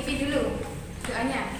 Ikuti dulu doanya.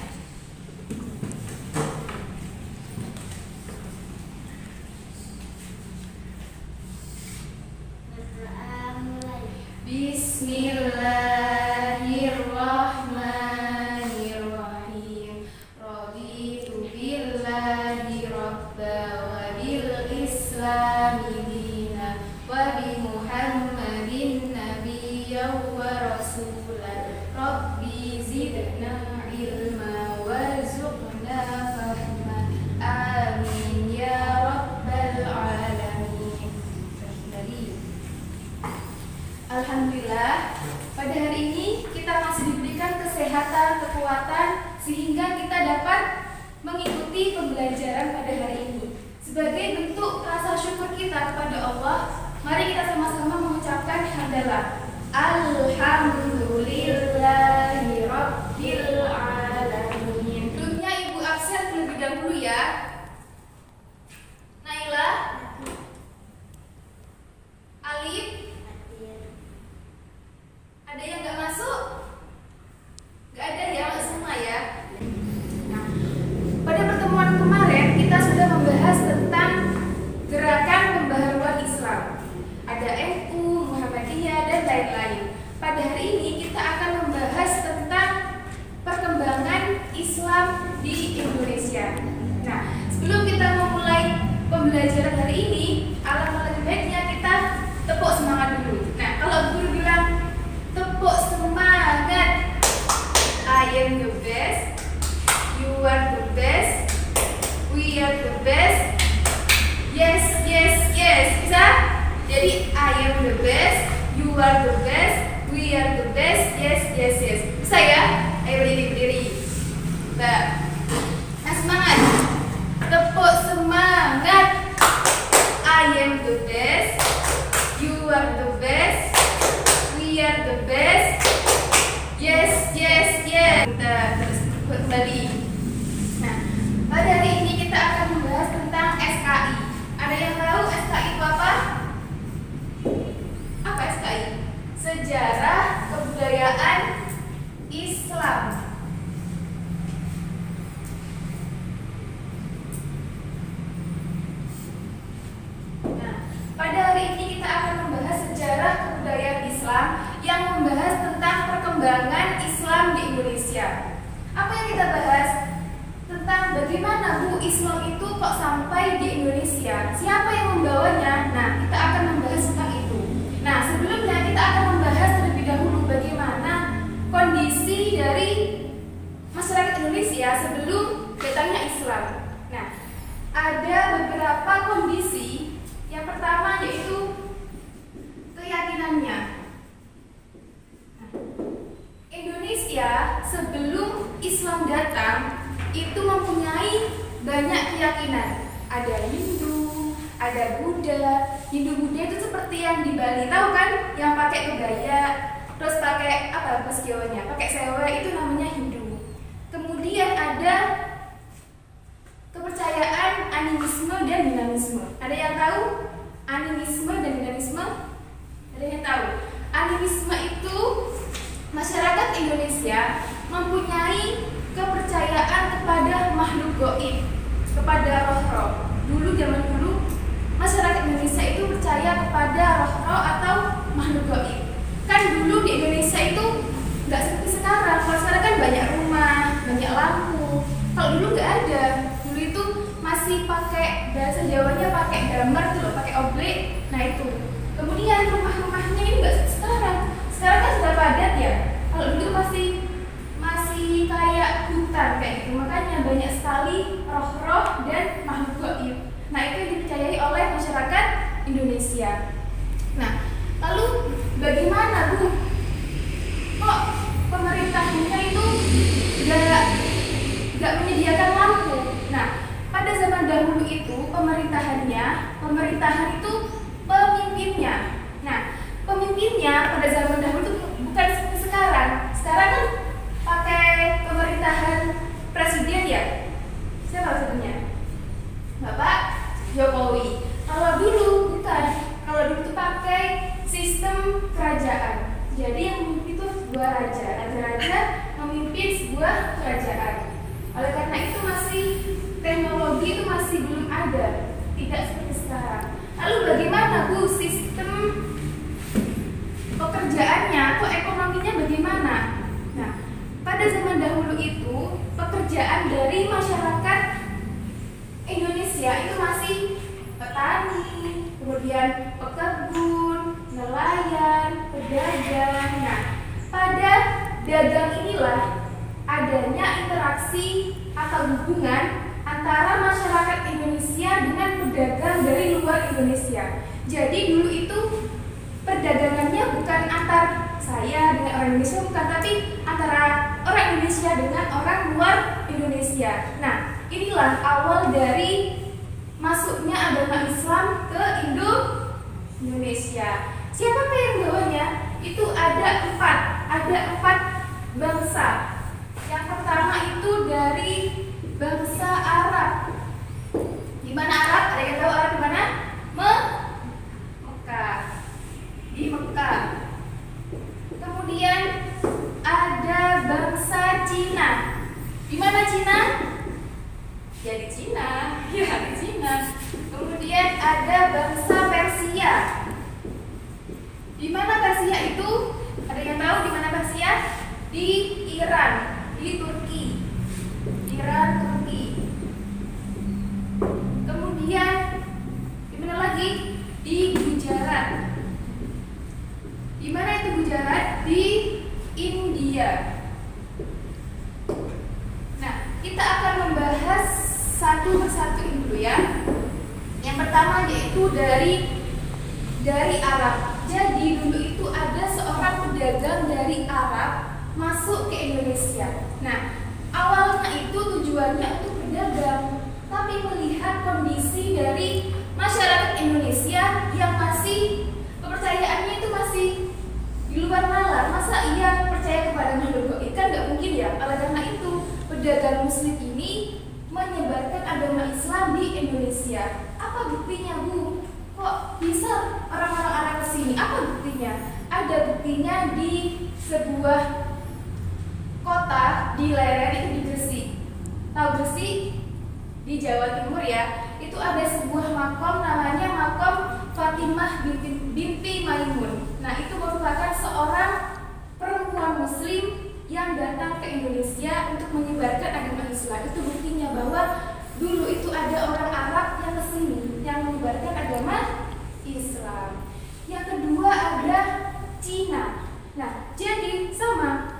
Bismillahirrahmanirrahim. Raditu billahi rabba wa bil islami dina wa bi Muhammadin nabiyyan wa rasulan. Rabbi zidna ilma warzuqna fahma. Amin ya rabbal alamin. Alhamdulillah, pada hari ini kita masih diberikan kesehatan, kekuatan, sehingga kita dapat mengikuti pembelajaran pada hari ini. Sebagai bentuk rasa syukur kita kepada Allah, mari kita sama-sama mengucapkan hamdalah. Alhamdulillahi rabbil alamin. Sebelumnya Ibu absen terlebih dahulu ya. Naila, Alif, ada yang nggak masuk? Nggak ada ya, semua ya. Nah, pada pertemuan kemarin kita sudah membahas tentang gerakan pembaharuan Islam. Ada NU, Muhammadiyah dan lain-lain. Pada hari ini kita akan membahas tentang perkembangan Islam di Indonesia. Nah, sebelum kita memulai pembelajaran hari ini, alangkah lebih baiknya kita tepuk semangat dulu. Nah, kalau guru bilang tepuk semangat, I am the best, you are the best, we are the best. Yes, yes, yes. Bisa? Jadi I am the best, you are the best, we are the best. Yes, yes, yes. Bisa ya? Ayo berdiri. Nah, semangat. Tepuk semangat. I am the best, you are the best, we are the best. Yes, yes, yes. Kita terus kembali. Nah, pada hari ini kita akan membahas tentang SKI. Ada yang tahu SKI itu apa? Apa SKI? Sejarah Kebudayaan Islam. Nah, pada hari ini kita akan membahas sejarah kebudayaan Islam yang membahas tentang perkembangan Islam di Indonesia. Apa yang kita bahas? Tentang bagaimana Bu Islam itu kok sampai di Indonesia? Siapa yang membawanya? Nah, kita akan membahas tentang itu. Nah, sebelumnya kita akan membahas terlebih dahulu bagaimana kondisi dari masyarakat Indonesia sebelum datangnya Islam. Nah, ada beberapa kondisi. Yang pertama yaitu keyakinannya. Indonesia sebelum Islam datang itu mempunyai banyak keyakinan. Ada Hindu, ada Buddha. Hindu-Buddha itu seperti yang di Bali, tahu kan? Yang pakai kebaya, terus pakai apa bahasa Jawanya? Pakai sewe, itu namanya Hindu. Kemudian ada kepercayaan animisme dan dinamisme. Ada yang tahu animisme dan dinamisme? Ada yang tahu? Animisme itu masyarakat Indonesia mempunyai kepercayaan kepada makhluk gaib, kepada roh-roh. Zaman dulu masyarakat Indonesia itu percaya kepada roh-roh atau makhluk gaib. Kan dulu di Indonesia itu nggak seperti sekarang. Kalau sekarang kan banyak rumah, banyak lampu. Kalau dulu nggak ada. Dulu itu masih pakai, bahasa Jawanya pakai damar tuh loh, pakai oblek. Nah itu. Kemudian rumah-rumahnya ini nggak seperti sekarang. Sekarang kan sudah padat ya. Kalau dulu masih kayak hutan kayak gitu. Makanya banyak sekali roh-roh dan makhluk gaib. Nah itu yang dipercayai oleh masyarakat Indonesia. Nah, lalu bagaimana Bu? Kok pemerintahnya itu nggak menyediakan lampu? Nah, pada zaman dahulu itu pemerintahan itu pemimpinnya. Nah, pemimpinnya pada zaman dahulu itu bukan seperti sekarang. Sekarang kan pakai pemerintahan presiden ya. Siapa sebenarnya? Bapak Jokowi. Kalau dulu bukan. Kalau dulu itu pakai sistem kerajaan. Jadi yang memimpin itu dua raja. Raja memimpin ada, tidak seperti sekarang. Lalu bagaimana Bu sistem pekerjaannya atau ekonominya bagaimana? Nah, pada zaman dahulu itu pekerjaan dari masyarakat Indonesia itu masih petani, kemudian pekebun, nelayan, pedagang. Nah, pada dagang inilah adanya interaksi atau hubungan antara masyarakat Indonesia dengan pedagang dari luar Indonesia. Jadi dulu itu perdagangannya bukan antar saya dengan orang Indonesia, bukan, tapi antara orang Indonesia dengan orang luar Indonesia. Nah, inilah awal dari masuknya agama Islam ke Indonesia. Siapakah yang bawanya? Itu ada empat bangsa. Yang pertama itu dari bangsa Arab. Di mana Arab? Ada yang tahu Arab di mana? Mekah. Di Mekah. Kemudian ada bangsa Cina. Di mana Cina? Ya di Cina. Ya di Cina. Kemudian ada bangsa Persia. Di mana Persia itu? Ada yang tahu di mana Persia? Di Iran, di Turki. Iran, Turki. Kemudian di mana lagi? Di Gujarat. Di mana itu Gujarat? Di India. Nah, kita akan membahas satu persatu ini dulu ya. Yang pertama yaitu dari Arab. Jadi dulu itu ada seorang pedagang dari Arab masuk ke Indonesia. Nah, awalnya itu tujuannya untuk berdagang, tapi melihat kondisi dari masyarakat Indonesia yang masih kepercayaannya itu masih di luar nalar. Masa ia percaya kepada makhluk gaib? Kan nggak mungkin ya. Oleh karena itu pedagang Muslim ini menyebarkan agama Islam di Indonesia. Apa buktinya Bu? Kok bisa orang-orang Arab kesini? Apa buktinya? Ada buktinya di sebuah kota di lereng itu di Gresik. Tahu Gresik? Di Jawa Timur ya. Itu ada sebuah makom namanya makom Fatimah binti Maimun. Nah, itu merupakan seorang perempuan Muslim yang datang ke Indonesia untuk menyebarkan agama Islam. Itu buktinya bahwa dulu itu ada orang Arab yang kesini yang menyebarkan agama Islam. Yang kedua ada Cina. Nah, jadi sama.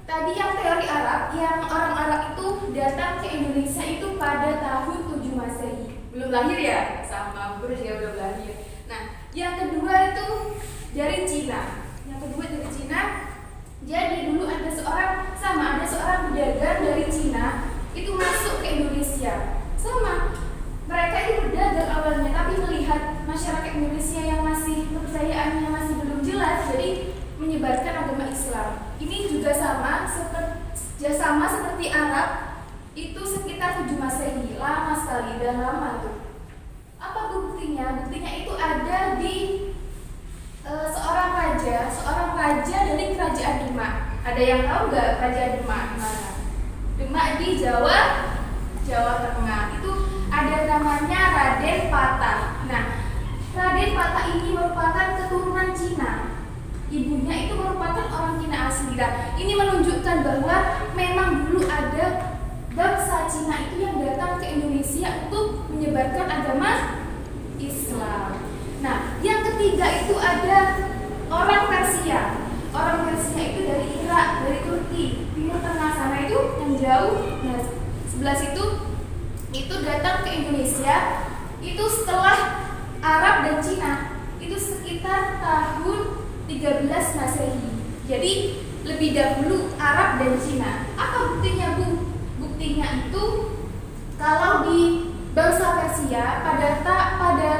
Tadi yang teori Arab, yang orang Arab itu datang ke Indonesia itu pada tahun 7 Masehi. Belum lahir ya? Sama, guru juga belum lahir. Nah, yang kedua itu dari Cina. Jadi dulu ada seorang pedagang dari Cina itu masuk ke Indonesia. Sama, mereka itu berdagang awalnya, tapi melihat masyarakat Indonesia yang masih kepercayaannya masih belum jelas, jadi menyebarkan agama Islam. Ini juga sama seperti Arab, itu sekitar 7 Masehi, lama sekali dan lama tuh. Apa buktinya? Buktinya itu ada di seorang raja dari kerajaan Demak. Ada yang tahu nggak kerajaan Demak mana? Demak di Jawa Tengah. Itu ada namanya Raden Patah. Nah, Raden Patah ini merupakan keturunan Cina. Ibunya itu merupakan orang Cina asli. Ini menunjukkan bahwa memang dulu ada bangsa Cina itu yang datang ke Indonesia untuk menyebarkan agama Islam. Nah, yang ketiga itu ada orang Persia. Orang Persia itu dari Irak, dari Turki, Timur Tengah sana itu yang jauh. Nah, sebelah situ itu datang ke Indonesia itu setelah Arab dan Cina. Itu sekitar tahun 13 Masehi. Jadi lebih dahulu Arab dan Cina. Apa buktinya Bu? Buktinya itu kalau di bangsa Persia pada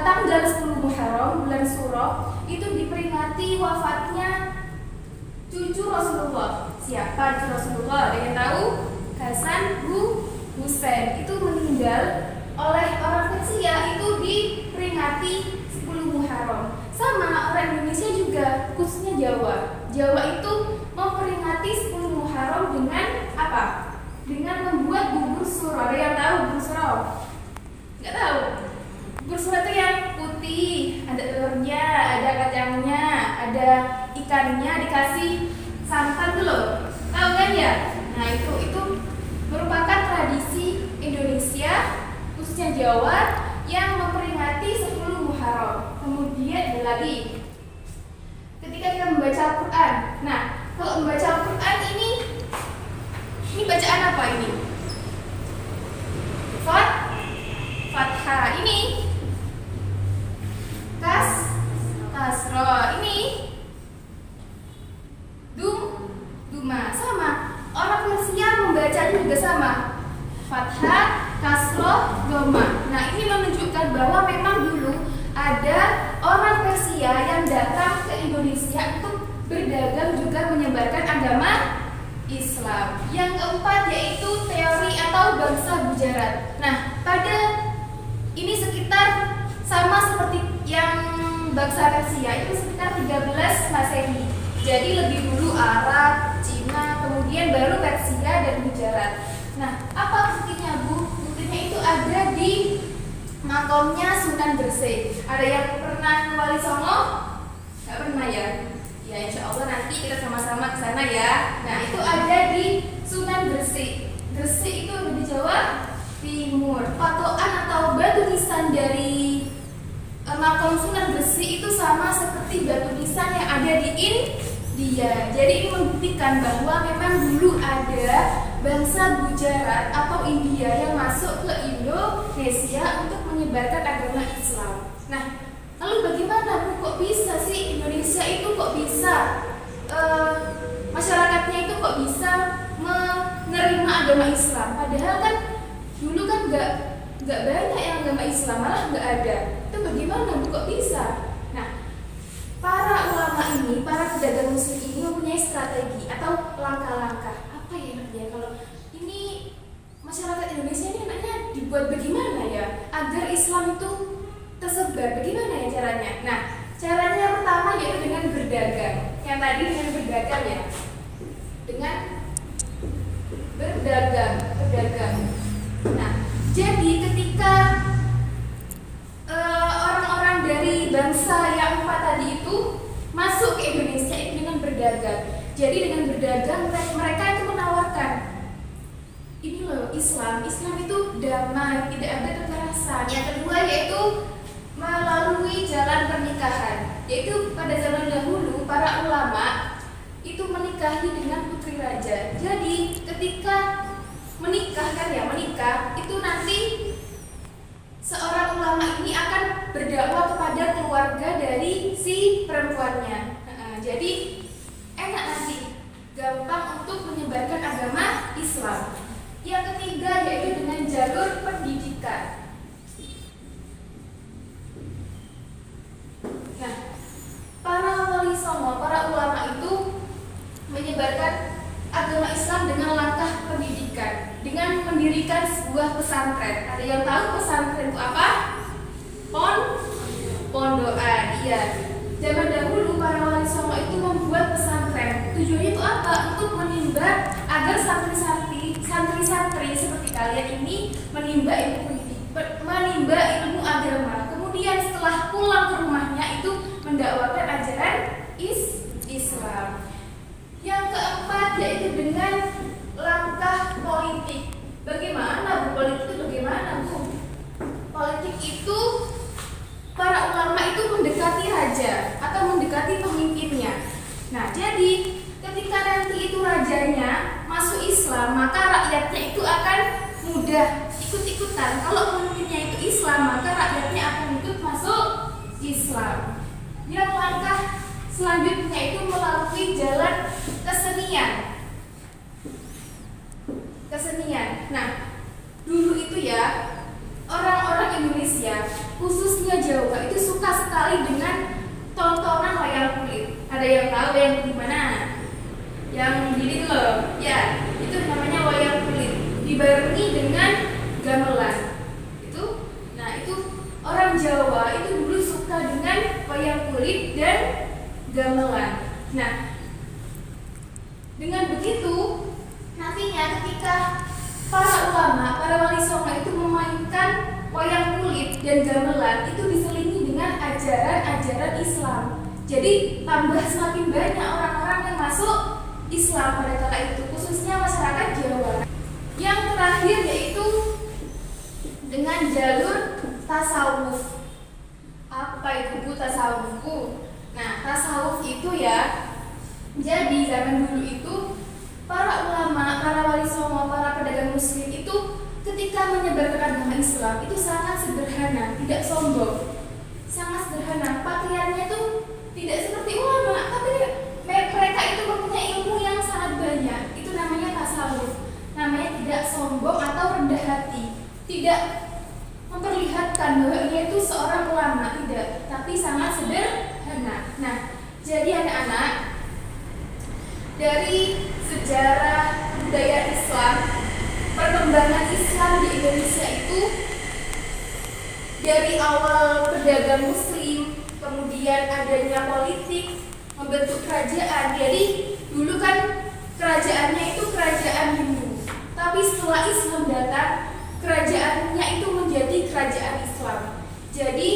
tanggal 10 Muharram bulan Suro itu diperingati wafatnya cucu Rasulullah. Siapa cucu Rasulullah? Ada yang tahu? Hasan Husain itu meninggal oleh orang Persia itu diperingati 10 Muharram. Sama orang Indonesia juga, khususnya Jawa. Jawa itu memperingati 10 Muharram dengan apa? Dengan membuat bubur suro. Ada yang tahu bubur suro? Jawa yang memperingati 10 Muharram. Kemudian ada lagi ketika kita membaca Al-Quran. Nah, kalau membaca Al-Quran ini bacaan apa ini? Fathah. Ini kasroh. Ini duma. Sama. Orang Persia membacanya juga sama. Fathah, kasroh, doma. Nah, ini menunjukkan bahwa memang dulu ada orang Persia yang datang ke Indonesia untuk berdagang juga menyebarkan agama Islam. Yang keempat yaitu teori atau bangsa Gujarat. Nah, pada ini sekitar sama seperti yang bangsa Persia, itu sekitar 13 Masehi. Jadi lebih dulu Arab, Cina, kemudian baru Persia dan Gujarat. Nah, apa buktinya, Bu? Buktinya itu ada di makomnya Sunan Gresik. Ada yang pernah ke Wali Songo? Gak pernah ya? Ya, insya Allah nanti kita sama-sama ke sana ya. Nah, itu ada di Sunan Gresik. Gresik itu ada di Jawa Timur. Patokan atau batu nisan dari makom Sunan Gresik itu sama seperti batu nisan yang ada di India. Jadi ini membuktikan bahwa memang dulu ada bangsa Gujarat atau India yang masuk ke Indonesia untuk menyebarkan agama Islam. Nah, lalu bagaimana, Bu, kok bisa sih Indonesia itu kok bisa masyarakatnya itu kok bisa menerima agama Islam? Padahal kan dulu kan nggak banyak yang agama Islam, malah nggak ada. Itu bagaimana, Bu, kok bisa? Nah, para ulama ini, para pedagang muslim ini mempunyai strategi atau langkah-langkah. Apa ya kalau ini masyarakat Indonesia ini enaknya dibuat bagaimana ya agar Islam itu tersebar, bagaimana ya caranya? Nah, caranya yang pertama yaitu dengan berdagang. Yang tadi dengan berdagang ya, dengan berdagang. Nah, jadi ketika orang-orang dari bangsa yang 4 tadi itu masuk ke Indonesia itu dengan berdagang. Jadi dengan berdagang mereka itu menawarkan, ini loh Islam itu damai, tidak ada kekerasan. Yang kedua yaitu melalui jalan pernikahan, yaitu pada zaman dahulu para ulama itu menikahi dengan putri raja. Jadi ketika menikah itu nanti seorang ulama ini akan berdakwah kepada keluarga dari si perempuannya. Jadi enak nanti, gampang untuk menyebarkan agama Islam. Yang ketiga yaitu dengan jalur pendidikan. Nah, para wali songo, para ulama itu menyebarkan agama Islam dengan langkah pendidikan, dengan mendirikan sebuah pesantren. Ada yang tahu pesantren itu apa? Pondokan. Iya. Zaman dahulu para wali songo itu membuat pesantren. Tujuannya itu apa? Untuk menimba agar santri-santri seperti kalian ini menimba ilmu agama. Kemudian setelah pulang ke rumahnya itu mendakwakan ajaran Islam. Yang keempat yaitu dengan langkah politik. Bagaimana, Bu? Politik itu bagaimana, Bu? Politik itu para ulama itu mendekati raja atau mendekati pemimpinnya. Nah, jadi ketika nanti itu rajanya masuk Islam, maka rakyatnya itu akan mudah ikut-ikutan. Kalau pemimpinnya itu Islam, maka rakyatnya akan ikut masuk Islam. Yang langkah selanjutnya itu melalui jalan kesenian. Nah, dulu itu ya orang-orang Indonesia khususnya Jawa itu suka sekali dengan tontonan wayang kulit. Ada yang tahu wayang kulit mana? Yang gini loh, ya itu namanya wayang kulit. Dibarengi dengan gamelan. Itu orang Jawa itu dulu suka dengan wayang kulit dan gamelan. Nah, dengan begitu nantinya ketika para ulama, para wali songo itu memainkan wayang kulit dan gamelan itu diselingi dengan ajaran-ajaran Islam. Jadi tambah semakin banyak orang-orang yang masuk Islam pada kala itu, khususnya masyarakat Jawa. Yang terakhir yaitu dengan jalur tasawuf. Apa itu Bu tasawufku? Nah, tasawuf itu ya, jadi zaman dulu itu para ulama, para wali songo, para pedagang muslim itu ketika menyebarkan agama Islam itu sangat sederhana, tidak sombong, sangat sederhana. Pakaiannya itu tidak seperti ulama, tapi mereka itu mempunyai ilmu yang sangat banyak. Itu namanya tasawuf. Namanya tidak sombong atau rendah hati, tidak memperlihatkan bahwa dia itu seorang ulama, tidak, tapi sangat sederhana. Nah, jadi anak-anak, dari sejarah budaya Islam, perkembangan Islam di Indonesia itu dari awal pedagang muslim, kemudian adanya politik, membentuk kerajaan. Jadi dulu kan kerajaannya itu kerajaan Hindu, tapi setelah Islam datang, kerajaannya itu menjadi kerajaan Islam. Jadi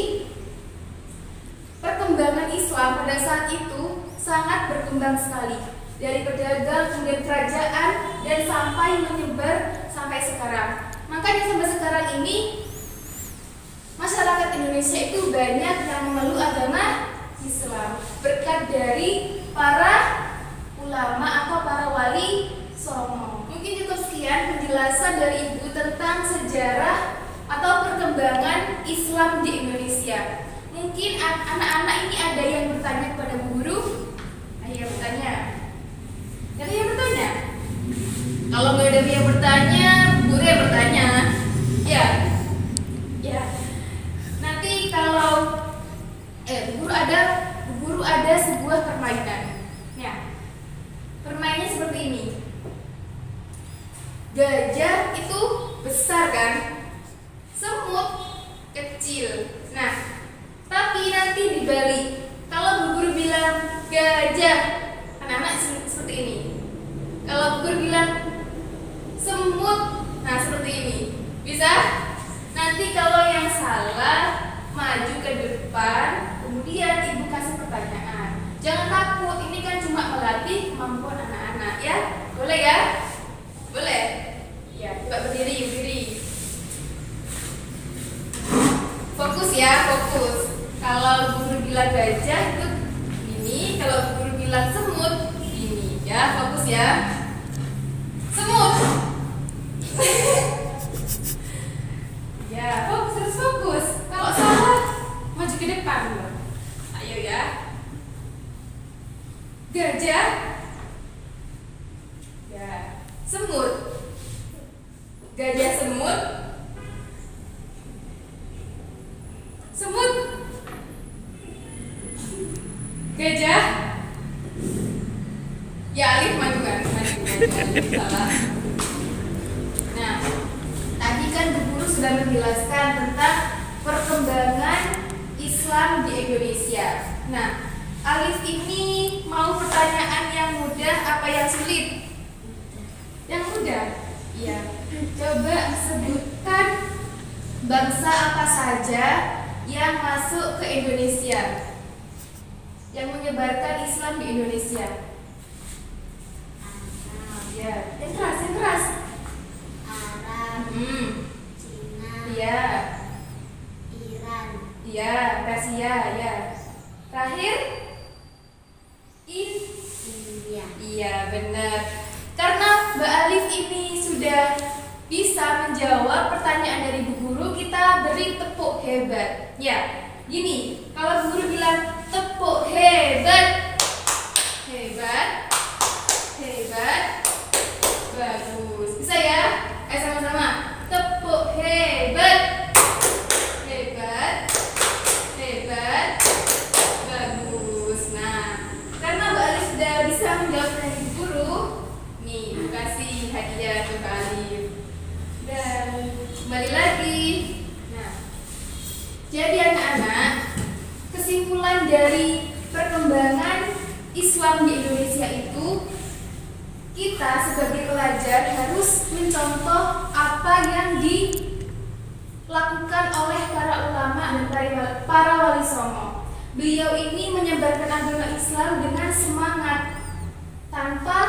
perkembangan Islam pada saat itu sangat berkembang sekali, dari pedagang kemudian kerajaan dan sampai menyebar sampai sekarang. Makanya sampai sekarang ini masyarakat Indonesia itu banyak yang memeluk agama Islam berkat dari para ulama atau para wali songo. Mungkin cukup sekian penjelasan dari Ibu tentang sejarah atau perkembangan Islam di Indonesia. Mungkin anak-anak ini ada yang bertanya kepada Bu Guru. Ayo bertanya. Ada yang bertanya? Kalau nggak ada yang bertanya, Bu Guru yang bertanya. Ya. Ya. Nanti kalau Bu Guru ada sebuah permainan. Ya. Permainannya seperti ini. Gajah itu besar kan? Semut kecil. Nah, tapi nanti dibalik. Kalau Bu Guru bilang gajah, anak-anak seperti ini. Kalau Bu Guru bilang semut, nah seperti ini. Bisa? Nanti kalau yang salah maju ke depan, kemudian Ibu kasih pertanyaan. Jangan takut, ini kan cuma melatih kemampuan anak-anak ya. Boleh ya? Boleh? Ya, coba berdiri. Fokus ya, fokus. Kalau guru bilang gajah itu ini, kalau guru bilang semut ini, ya fokus ya. Semut. Ya, fokus, harus fokus. Kalau salah maju ke depan. Ayo ya. Gajah. Ya, semut. Gajah semut. Semut. Gajah. Ya, Alif maju kan? Salah. Nah, tadi kan Bu Guru sudah menjelaskan tentang perkembangan Islam di Indonesia. Nah, Alif ini mau pertanyaan yang mudah apa yang sulit? Yang mudah? Iya. Coba sebutkan bangsa apa saja yang masuk ke Indonesia, yang menyebarkan Islam di Indonesia. Ya, yang keras. Arab, Cina, Iya. Iran, Iya, Persia, ya. Terakhir? India. Iya, benar. Karena Mbak Alif ini sudah bisa menjawab pertanyaan dari Bu Guru, kita beri tepuk hebat. Ya, gini, kalau Bu Guru bilang tepuk hebat, bagus. Bisa ya? Sama-sama. Tepuk hebat, bagus. Nah, karena Mbak Alif sudah bisa menjawab dari Bu Guru, nih, kasih hadiah ke Mbak Alif. Dan kembali lagi. Nah, jadi anak-anak, kesimpulan dari perkembangan Islam di Indonesia itu, kita sebagai pelajar harus mencontoh apa yang dilakukan oleh para ulama dan para wali songo. Beliau ini menyebarkan agama Islam dengan semangat, tanpa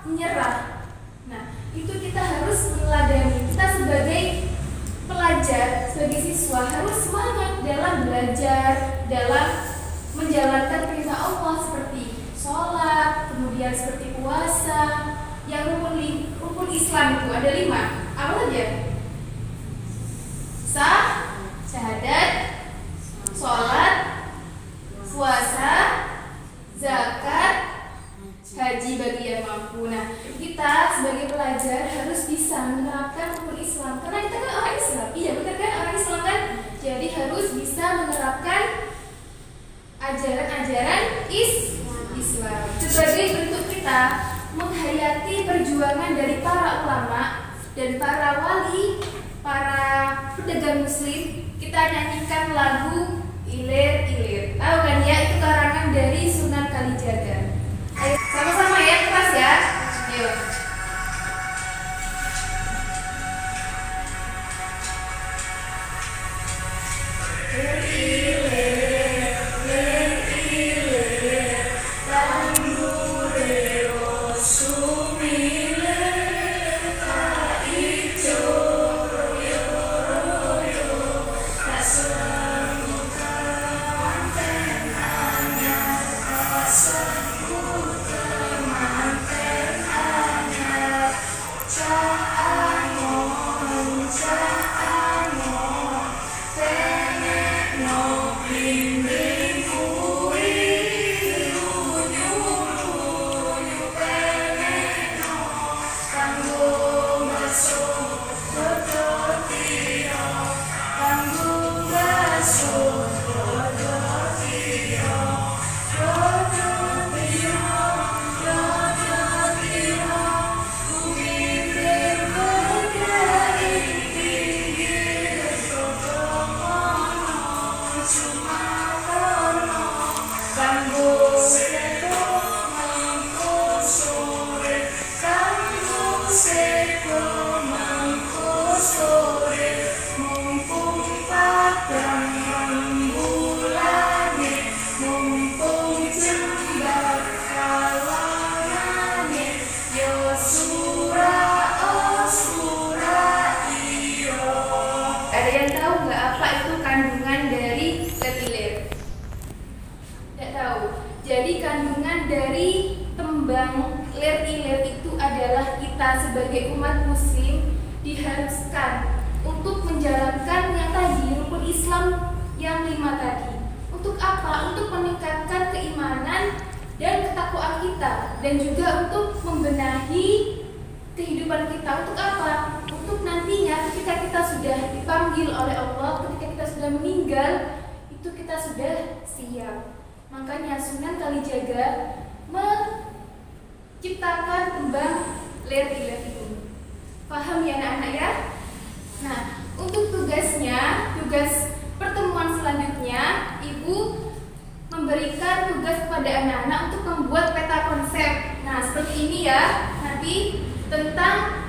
menyerah. Nah, itu kita harus meneladani. Kita sebagai pelajar, sebagai siswa siswa harus semangat dalam belajar, dalam menjalankan perintah Allah seperti sholat, kemudian seperti puasa. Yang rukun Islam itu ada 5. Apa saja? Syahadat, sholat, puasa, zakat, haji bagi yang mampu. Nah, kita sebagai pelajar harus bisa menerapkan rukun Islam karena kita kan orang Islam. Iya, benar kan, orang Islam kan? Jadi harus bisa menerapkan ajaran-ajaran Islam. Sebagai bentuk kita menghayati perjuangan dari para ulama dan para wali, para pedagang muslim, kita nyanyikan lagu Ilir Ilir. Tahu kan ya, itu karangan dari Sunan Kalijaga. Ayo sama-sama ya, keras ya. Ayo. Ada yang tahu nggak apa itu kandungan dari Ilir? Tidak tahu. Jadi kandungan dari tembang Ilir itu adalah kita sebagai umat muslim diharuskan untuk menjalankan yang tadi, rukun Islam yang 5 tadi. Untuk apa? Untuk meningkatkan keimanan dan ketakwaan kita, dan juga untuk membenahi kehidupan kita. Untuk apa? Untuk nantinya ketika kita sudah dipanggil oleh Allah, ketika kita sudah meninggal, itu kita sudah siap. Makanya Sunan Kalijaga menciptakan tembang Ilir ini. Paham ya anak-anak ya? Nah, untuk tugas pertemuan selanjutnya, Ibu memberikan tugas kepada anak-anak untuk membuat peta konsep. Nah, seperti ini ya. Nanti tentang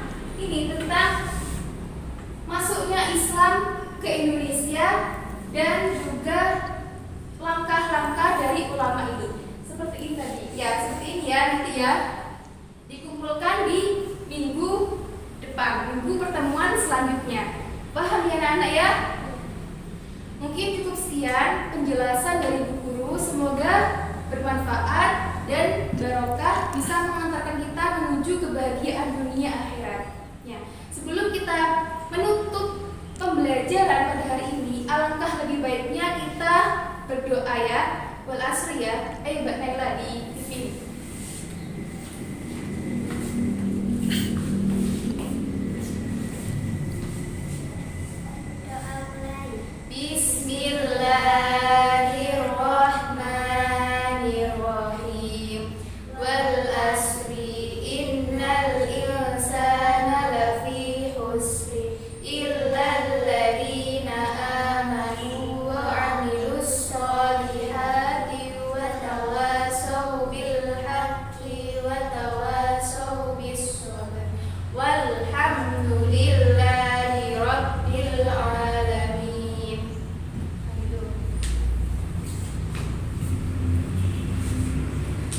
masuknya Islam ke Indonesia dan juga langkah-langkah dari ulama itu. Seperti ini tadi. Ya, seperti ini ya nanti ya. Dikumpulkan di minggu depan, minggu pertemuan selanjutnya. Paham ya anak-anak ya? Mungkin cukup sekian penjelasan dari Bu Guru. Semoga bermanfaat dan barokah, bisa mengantarkan kita menuju kebahagiaan dunia akhirat. Ya. Sebelum kita menutup pembelajaran pada hari ini, alangkah lebih baiknya kita berdoa ya. Wal asri ya. Ayo Mbak Naila di sini. Bismillahirrahmanirrahim. Wal asri innal insana lafi khusri illa alladziina aamanu wa 'amilus shalihati wa tawassaw bil haqqi wa tawassaw bis sabr. Walhamdulillahi rabbil alamin.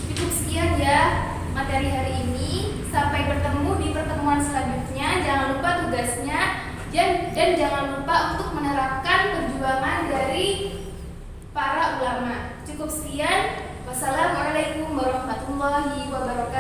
Cukup sekian ya materi hari ini. Sampai bertemu di pertemuan selanjutnya. Jangan lupa tugasnya dan jangan lupa untuk menerapkan warahmatullahi wabarakatuh.